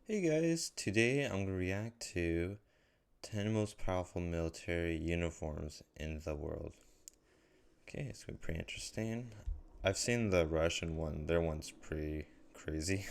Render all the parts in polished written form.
Hey guys, today I'm gonna react to 10 most powerful military uniforms in the world. Okay, it's gonna be pretty interesting. I've seen the Russian one, their one's pretty crazy.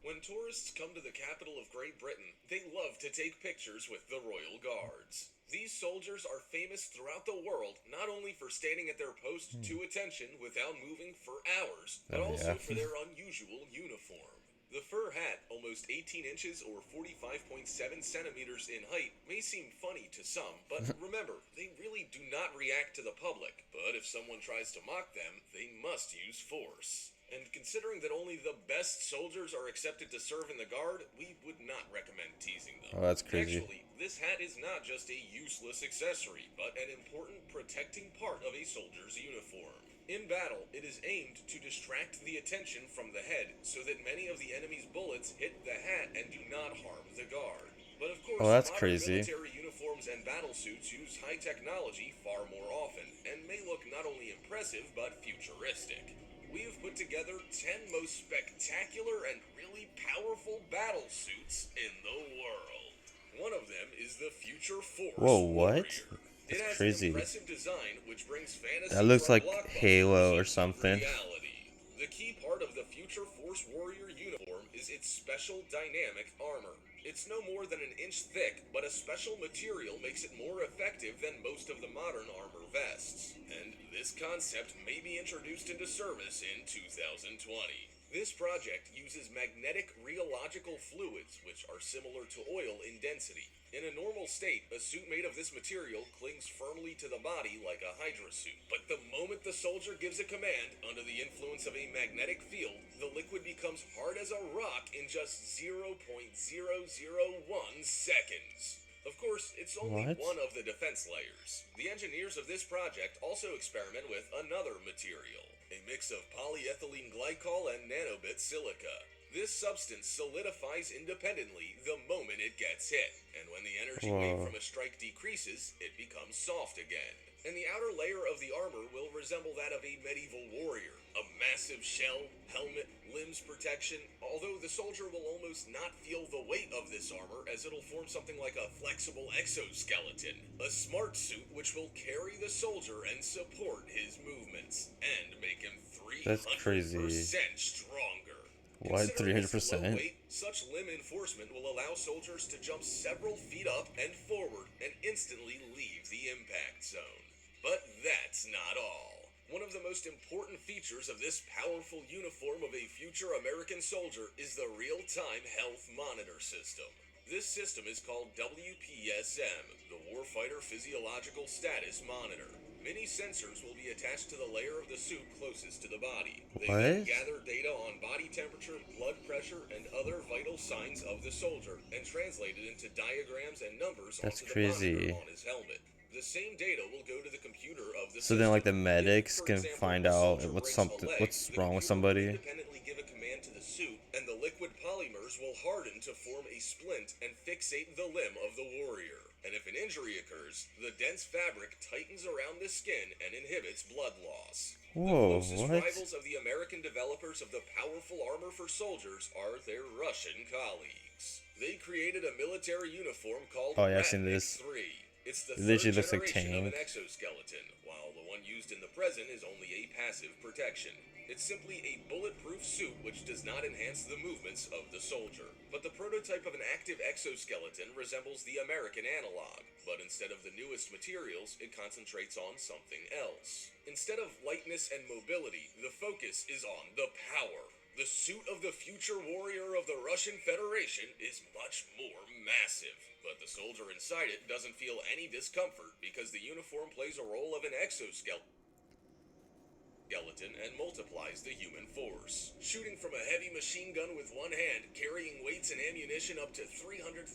When tourists come to the capital of Great Britain, they love to take pictures with the Royal Guards. These soldiers are famous throughout the world not only for standing at their post to attention without moving for hours, but Oh also yeah. for their unusual uniform. The fur hat, almost 18 inches or 45.7 centimeters in height, may seem funny to some, but remember, they really do not react to the public. But if someone tries to mock them, they must use force. And considering that only the best soldiers are accepted to serve in the Guard, we would not recommend teasing them. Oh, that's crazy. Actually, this hat is not just a useless accessory, but an important protecting part of a soldier's uniform. In battle, it is aimed to distract the attention from the head so that many of the enemy's bullets hit the hat and do not harm the Guard. But of Oh, course, that's modern crazy. military uniforms and battle suits use high technology far more often, and may look not only impressive but futuristic. We have put together 10 most spectacular and really powerful battle suits in the world. One of them is the Future Whoa, Force what? Warrior. It That's has an crazy. impressive design which brings That fantasy looks from like blockbusters Halo or into something. reality. The key part of the Future Force Warrior uniform is its special dynamic armor. It's no more than an inch thick, but a special material makes it more effective than most of the modern armor vests. And this concept may be introduced into service in 2020. This project uses magnetic rheological fluids, which are similar to oil in density. In a normal state, a suit made of this material clings firmly to the body like a Hydra suit. But the moment the soldier gives a command, under the influence of a magnetic field, the liquid becomes hard as a rock in just 0.001 seconds. Of course, it's only What? one of the defense layers. The engineers of this project also experiment with another material, a mix of polyethylene glycol and nanobit silica. This substance solidifies independently the moment it gets hit, and when the energy wave Whoa. from a strike decreases, it becomes soft again. And the outer layer of the armor will resemble that of a medieval warrior. A massive shell, helmet, limbs protection, although the soldier will almost not feel the weight of this armor as it'll form something like a flexible exoskeleton. A smart suit which will carry the soldier and support his movements, and make him That's 300% crazy. stronger. What? Considering its low 300%? weight, such limb enforcement will allow soldiers to jump several feet up and forward and instantly leave the impact zone. But that's not all. One of the most important features of this powerful uniform of a future American soldier is the real-time health monitor system. This system is called WPSM, the Warfighter Physiological Status Monitor. Many sensors will be attached to the layer of the suit closest to the body. They then What? gather data on body temperature, blood pressure, and other vital signs of the soldier and translate it into diagrams and numbers That's onto the monitor crazy. on his helmet. The same data will go to the computer of the So then, like, system. the If, medics for can example, find a out soldier what's breaks a something, leg, what's the wrong with computer will somebody. independently give a command to the suit, and the liquid polymers will harden to form a splint and fixate the limb of the warrior. And if an injury occurs, the dense fabric tightens around the skin and inhibits blood loss. The Whoa, closest what? rivals of the American developers of the powerful armor for soldiers are their Russian colleagues. They created a military uniform called Oh yeah, I've seen Ratnik this. 3. It's the It third literally looks like generation of an Tank. exoskeleton, while the one used in the present is only a passive protection. It's simply a bulletproof suit which does not enhance the movements of the soldier. But the prototype of an active exoskeleton resembles the American analog, but instead of the newest materials, it concentrates on something else. Instead of lightness and mobility, the focus is on the power. The suit of the future warrior of the Russian Federation is much more massive, but the soldier inside it doesn't feel any discomfort because the uniform plays a role of an exoskeleton and multiplies the human force. Shooting from a heavy machine gun with one hand, carrying weights and ammunition up to 330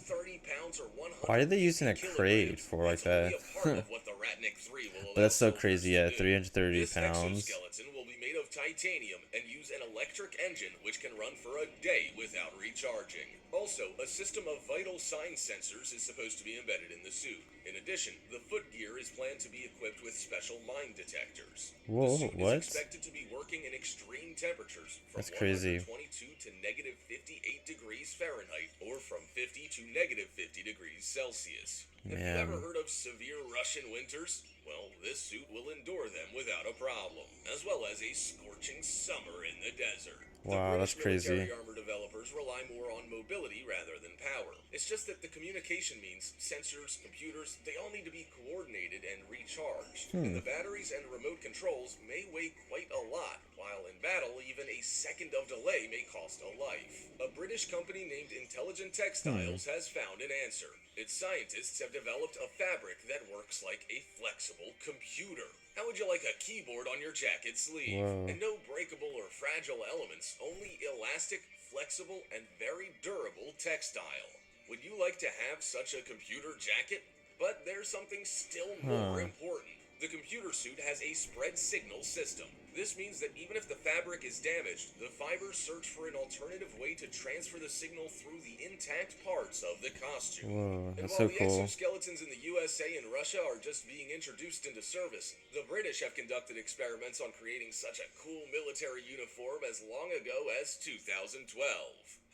pounds or Why are they 150 using a crate kilograms, for like that's only that? a part of what the Ratnik 3 will But allow that's so soldiers crazy. to Yeah, do. 330 This pounds. exoskeleton will will be made of titanium and use an electric engine which can run for a day without recharging. Also, a system of vital sign sensors is supposed to be embedded in the suit. In addition, the footgear is planned to be equipped with special mine detectors. The Whoa, suit is what? expected to be working in extreme temperatures from That's crazy. 122 to negative 58 degrees Fahrenheit or from 50 to negative 50 degrees Celsius. Have you ever Man. heard of severe Russian winters? Well, this suit will endure them without a problem, as well as a scorching summer in the desert. The Wow, that's British military crazy. armor developers rely more on mobility rather than power. It's just that the communication means sensors, computers, they all need to be coordinated and recharged. And the batteries and remote controls may weigh quite a lot, while in battle, even a second of delay may cost a life. A British company named Intelligent Textiles has found an answer. Its scientists have developed a fabric that works like a flexible computer. How would you like a keyboard on your jacket sleeve? Whoa. And no breakable or fragile elements, only elastic, flexible, and very durable textile. Would you like to have such a computer jacket? But there's something still more important. The computer suit has a spread signal system. This means that even if the fabric is damaged, the fibers search for an alternative way to transfer the signal through the intact parts of the costume. Whoa, And that's while so the cool. exoskeletons in the USA and Russia are just being introduced into service, the British have conducted experiments on creating such a cool military uniform as long ago as 2012.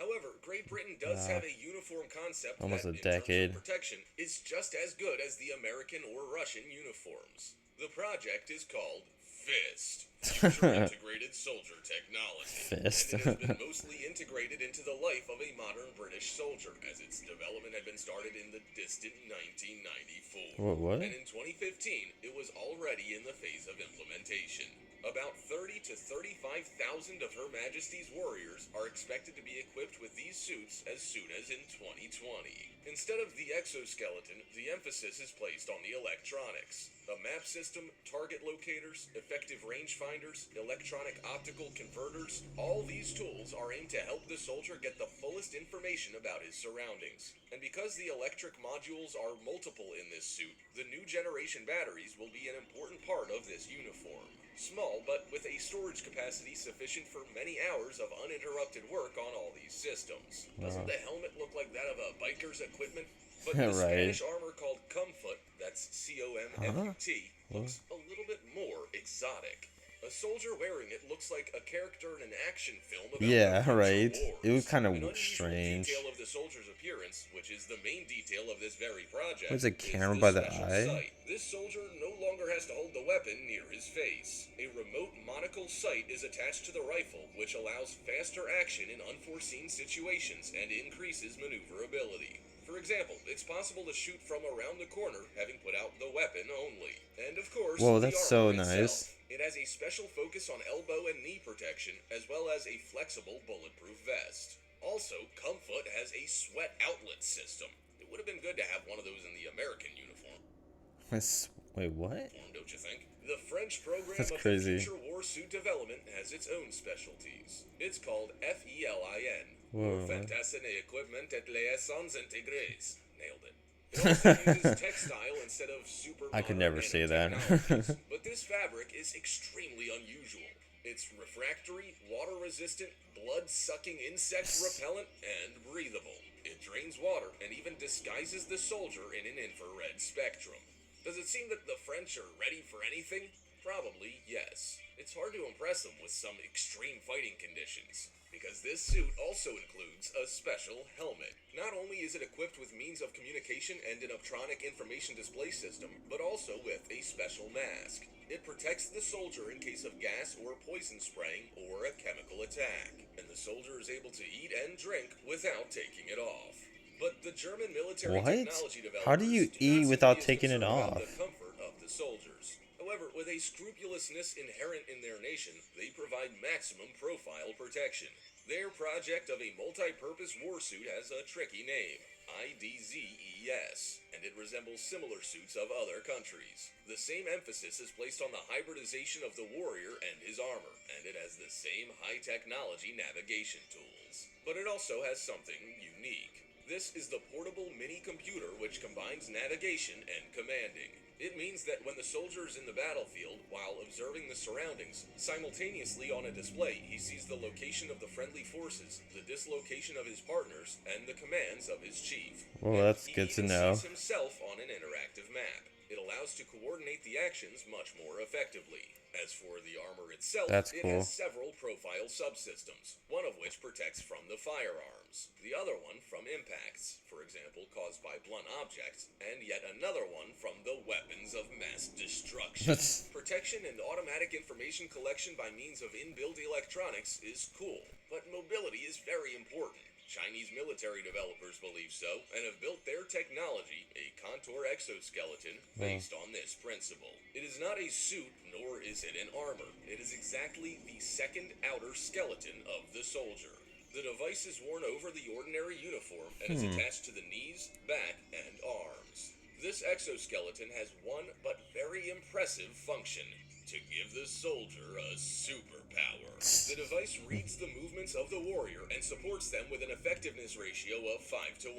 However, Great Britain does have a uniform concept Almost that, a in terms decade. of protection, is just as good as the American or Russian uniforms. The project is called FIST, Future Integrated Soldier Technology. Fist. And it has been mostly integrated into the life of a modern British soldier, as its development had been started in the distant 1994. What? And in 2015, it was already in the phase of implementation. About 30 to 35,000 of Her Majesty's warriors are expected to be equipped with these suits as soon as in 2020. Instead of the exoskeleton, the emphasis is placed on the electronics. A map system, target locators, effective rangefinders, electronic optical converters, all these tools are aimed to help the soldier get the fullest information about his surroundings. And because the electric modules are multiple in this suit, the new generation batteries will be an important part of this uniform. Small, but with a storage capacity sufficient for many hours of uninterrupted work on all these systems. Doesn't the helmet look like that of a biker's equipment? But the Right. Spanish armor called Comfort, that's C-O-M-F-U-T, looks a little bit more exotic. A soldier wearing it looks like a character in an action film about Yeah, the future right. wars. It was kind An of unusual strange. detail of the soldier's appearance, which is the main detail of this very project, Was a is camera the by the special eye? sight. This soldier no longer has to hold the weapon near his face. A remote monocle sight is attached to the rifle, which allows faster action in unforeseen situations and increases maneuverability. For example, it's possible to shoot from around the corner, having put out the weapon only. And of course, Whoa, the that's armor so itself. nice. It has a special focus on elbow and knee protection, as well as a flexible bulletproof vest. Also, Comfort has a sweat outlet system. It would have been good to have one of those in the American uniform, Wait, what? don't you think? The French program That's of crazy. future war suit development has its own specialties. It's called FELIN, Whoa. Fantassin Equipment et Liaisons Intégrées. Nailed it. It also uses textile instead of super I could modern never say that. nanotechnologies, but this fabric is extremely unusual. It's refractory, water-resistant, blood-sucking insect repellent, and breathable. It drains water and even disguises the soldier in an infrared spectrum. Does it seem that the French are ready for anything? Probably, yes. It's hard to impress them with some extreme fighting conditions, because this suit also includes a special helmet. Not only is it equipped with means of communication and an optronic information display system, but also with a special mask. It protects the soldier in case of gas or poison spraying or a chemical attack, and the soldier is able to eat and drink without taking it off. But the German military What? technology developers How do you do not eat seem without to be as taking it concerned about off? the comfort of the soldiers. However, with a scrupulousness inherent in their nation, they provide maximum profile protection. Their project of a multi-purpose war suit has a tricky name, IDZES, and it resembles similar suits of other countries. The same emphasis is placed on the hybridization of the warrior and his armor, and it has the same high-technology navigation tools. But it also has something unique. This is the portable mini computer which combines navigation and commanding. It means that when the soldier is in the battlefield, while observing the surroundings, simultaneously on a display he sees the location of the friendly forces, the dislocation of his partners, and the commands of his chief. Well, And that's he good to even know. sees himself on an interactive map. It allows to coordinate the actions much more effectively. As for the armor itself, That's it has cool. several profile subsystems, one of which protects from the firearms, the other one from impacts, for example caused by blunt objects, and yet another one from the weapons of mass destruction. Protection and automatic information collection by means of inbuilt electronics is cool, but mobility is very important. Chinese military developers believe so and have built their technology, a contour exoskeleton, Well, based on this principle. It is not a suit, nor is it an armor. It is exactly the second outer skeleton of the soldier. The device is worn over the ordinary uniform and is attached to the knees, back, and arms. This exoskeleton has one but very impressive function: to give the soldier a superpower. The device reads the movements of the warrior and supports them with an effectiveness ratio of 5 to 1.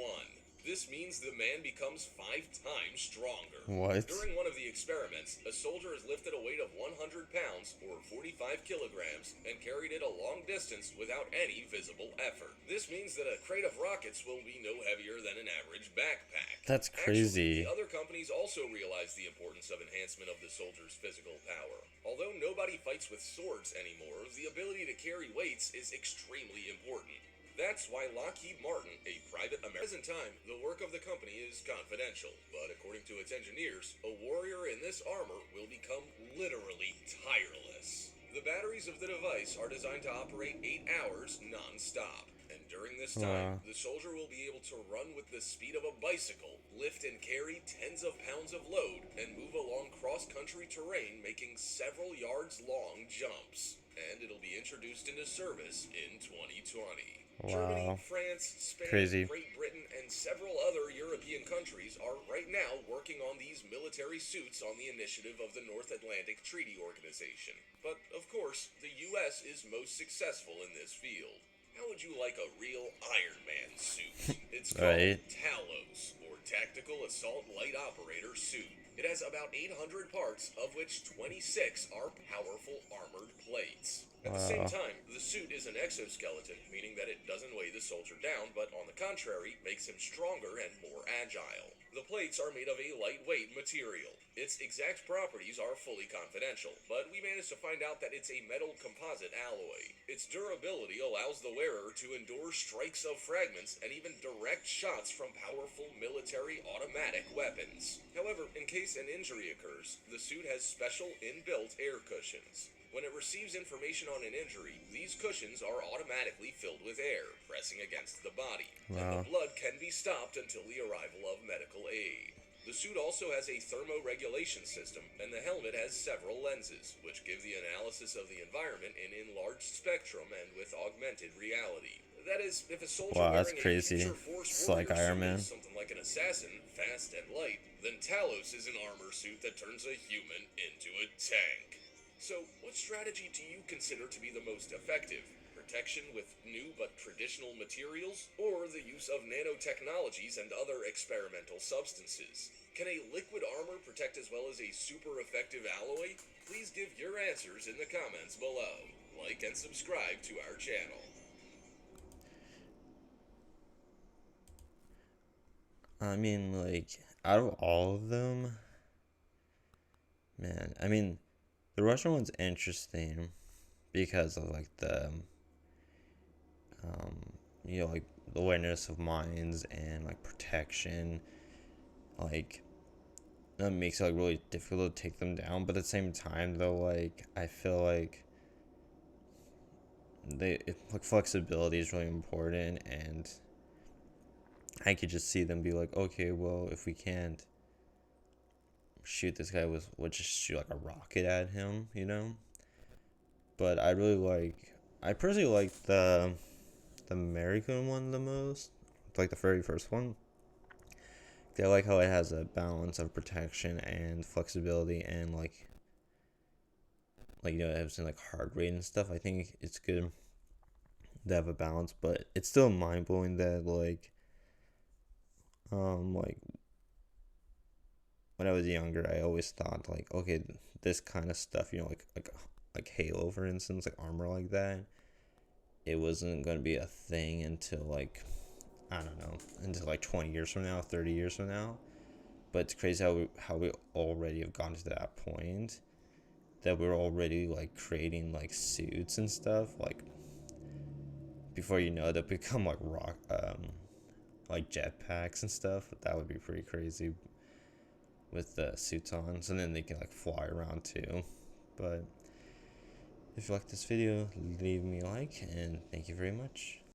This means the man becomes 5 times stronger. what? During one of the experiments, a soldier has lifted a weight of 100 pounds, or 45 kilograms, and carried it a long distance without any visible effort. This means that a crate of rockets will be no heavier than an average backpack. That's Actually, crazy. the other companies also realize the importance of enhancement of the soldier's physical power. Although nobody fights with swords anymore, the ability to carry weights is extremely important. That's why Lockheed Martin, a private American, at present time, the work of the company is confidential, but according to its engineers, a warrior in this armor will become literally tireless. The batteries of the device are designed to operate 8 hours non-stop, and during this time, Wow. the soldier will be able to run with the speed of a bicycle, lift and carry tens of pounds of load, and move along cross-country terrain making several yards long jumps. And it'll be introduced into service in 2020. Germany, Wow. France, Spain, Crazy. Great Britain, and several other European countries are right now working on these military suits on the initiative of the North Atlantic Treaty Organization. But, of course, the US is most successful in this field. How would you like a real Iron Man suit? It's called Right. Talos, or Tactical Assault Light Operator Suit. It has about 800 parts, of which 26 are powerful armored plates. At the same Wow. time, the suit is an exoskeleton, meaning that it doesn't weigh the soldier down, but on the contrary, makes him stronger and more agile. The plates are made of a lightweight material. Its exact properties are fully confidential, but we managed to find out that it's a metal composite alloy. Its durability allows the wearer to endure strikes of fragments and even direct shots from powerful military automatic weapons. However, in case an injury occurs, the suit has special inbuilt air cushions. When it receives information on an injury, these cushions are automatically filled with air, pressing against the body, and the Wow. blood can be stopped until the arrival of medical aid. The suit also has a thermoregulation system, and the helmet has several lenses, which give the analysis of the environment in enlarged spectrum and with augmented reality. That is, if a soldier Wow, that's wearing a crazy. future force It's like warrior Iron suit Man. is something like an assassin, fast and light, then Talos is an armor suit that turns a human into a tank. So, what strategy do you consider to be the most effective? Protection with new but traditional materials, or the use of nanotechnologies and other experimental substances? Can a liquid armor protect as well as a super effective alloy? Please give your answers in the comments below. Like and subscribe to our channel. I mean, like, out of all of them, man, I mean, the Russian one's interesting because of, like, um, like, the awareness of mines and, like, protection. Like, that makes it, like, really difficult to take them down. But at the same time, though, like, I feel like like, flexibility is really important. And I could just see them be like, okay, well, if we can't shoot this guy with, we'll just shoot like a rocket at him. But I personally like the American one the most, like the very first one. I like how it has a balance of protection and flexibility and it has like heart rate and stuff. I think it's good to have a balance, but it's still mind blowing that, like, Like when I was younger, I always thought like, okay, this kind of stuff, like Halo, for instance, like armor like that, it wasn't gonna be a thing until like, I don't know, until like 20 years from now, 30 years from now. But it's crazy how we already have gotten to that point, that we're already like creating like suits and stuff. Like before you know it, they become like like jetpacks and stuff. That would be pretty crazy with the suits on. So then they can like fly around too. But if you like this video, leave me a like and thank you very much.